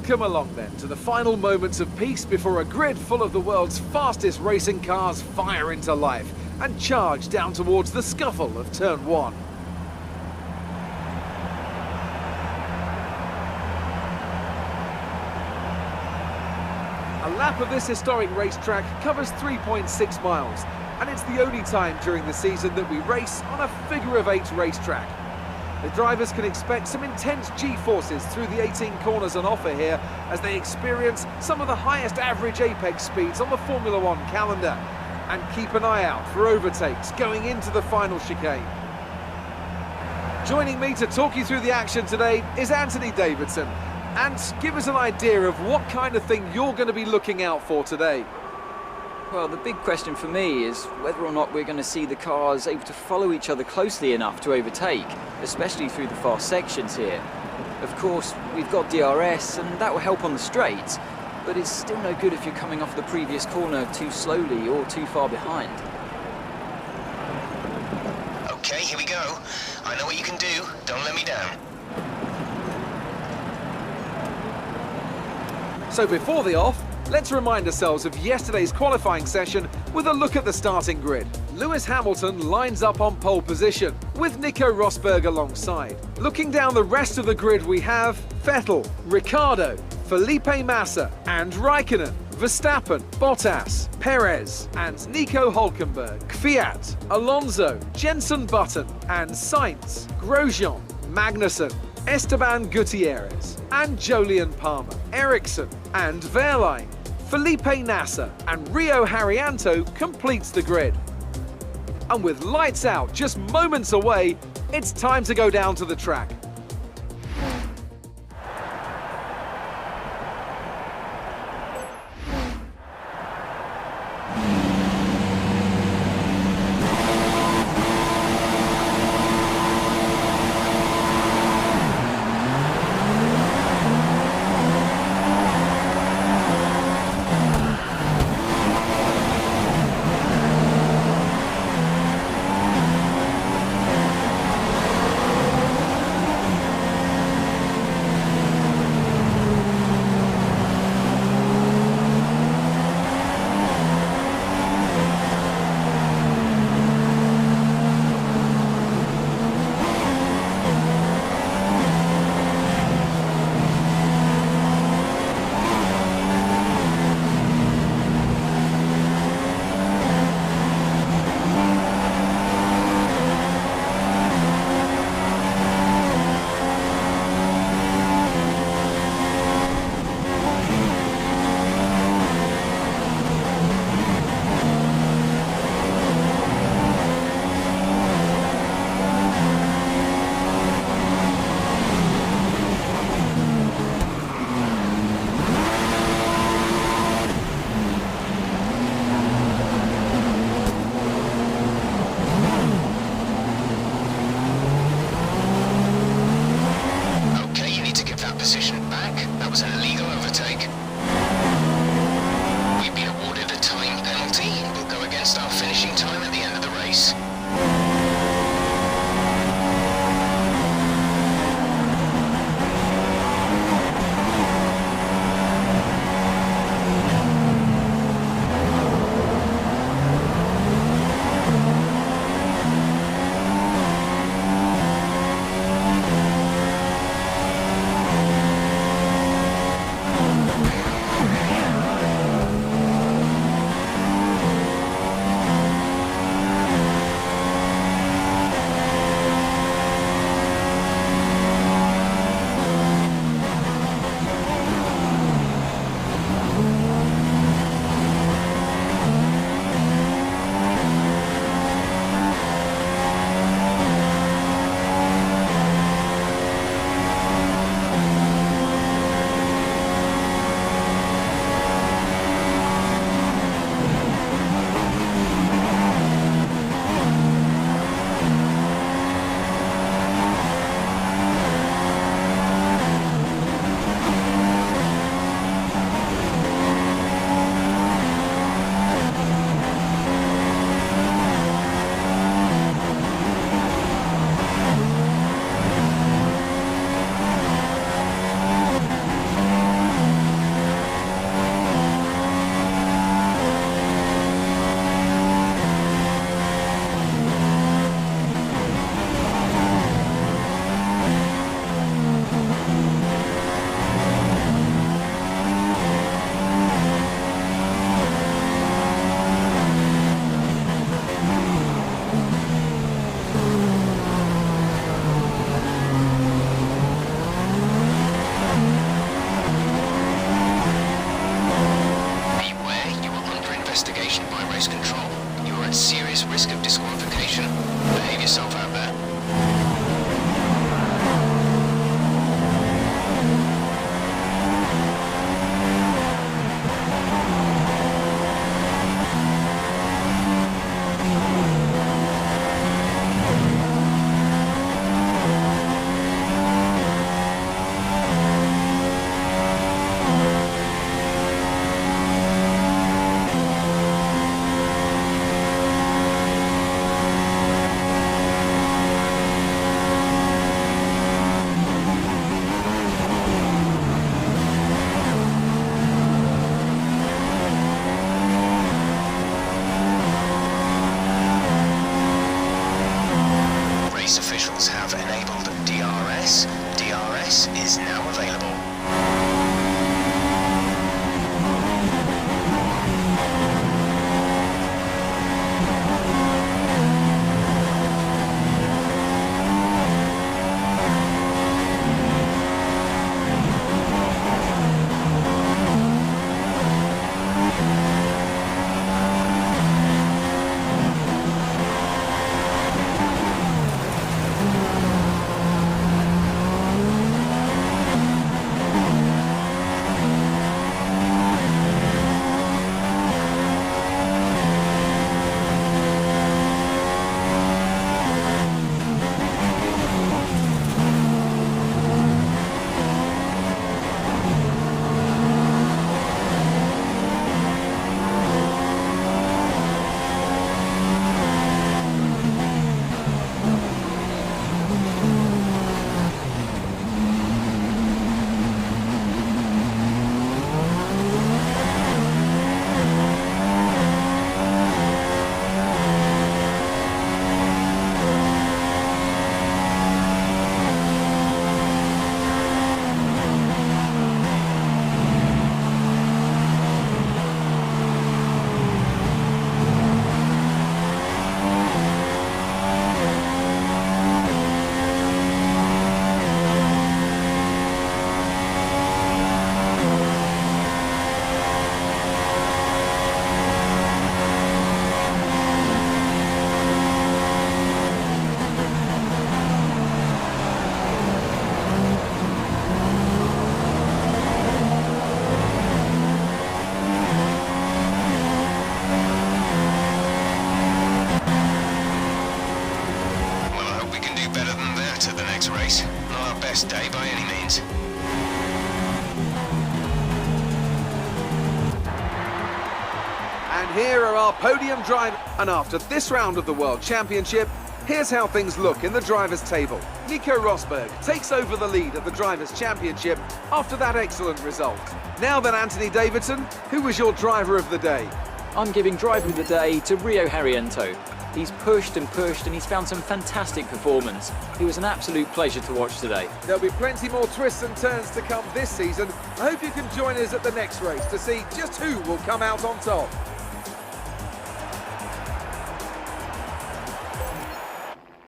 Welcome along then to the final moments of peace before a grid full of the world's fastest racing cars fire into life and charge down towards the scuffle of turn 1. A lap of this historic racetrack covers 3.6 miles, and it's the only time during the season that we race on a figure-of-8 racetrack. The drivers can expect some intense G-forces through the 18 corners on offer here as they experience some of the highest average apex speeds on the Formula One calendar. And keep an eye out for overtakes going into the final chicane. Joining me to talk you through the action today is Anthony Davidson. And give us an idea of what kind of thing you're going to be looking out for today. Well, the big question for me is whether or not we're going to see the cars able to follow each other closely enough to overtake, especially through the fast sections here. Of course, we've got DRS, and that will help on the straights, but it's still no good if you're coming off the previous corner too slowly or too far behind. Okay, here we go. I know what you can do. Don't let me down. So before the off, let's remind ourselves of yesterday's qualifying session with a look at the starting grid. Lewis Hamilton lines up on pole position, with Nico Rosberg alongside. Looking down the rest of the grid we have Vettel, Ricciardo, Felipe Massa and Raikkonen, Verstappen, Bottas, Perez and Nico Hülkenberg, Kvyat, Alonso, Jenson Button and Sainz, Grosjean, Magnussen, Esteban Gutierrez and Jolyon Palmer, Ericsson and Wehrlein, Felipe Nasser and Rio Haryanto completes the grid. And with lights out just moments away, it's time to go down to the track. Position back. That was an illegal overtake. We've been awarded a time penalty. We'll go against our finishing time at the end of the race. at serious risk of disqualification. Behave yourself out there. Officials have enabled DRS. DRS is now available. Race. Not our best day by any means. And here are our podium drivers. And after this round of the World Championship, here's how things look in the drivers' table. Nico Rosberg takes over the lead at the Drivers' Championship after that excellent result. Now then, Anthony Davidson, who was your driver of the day? I'm giving driver of the day to Rio Haryanto. He's pushed and he's found some fantastic performance. He was an absolute pleasure to watch today. There'll be plenty more twists and turns to come this season. I hope you can join us at the next race to see just who will come out on top.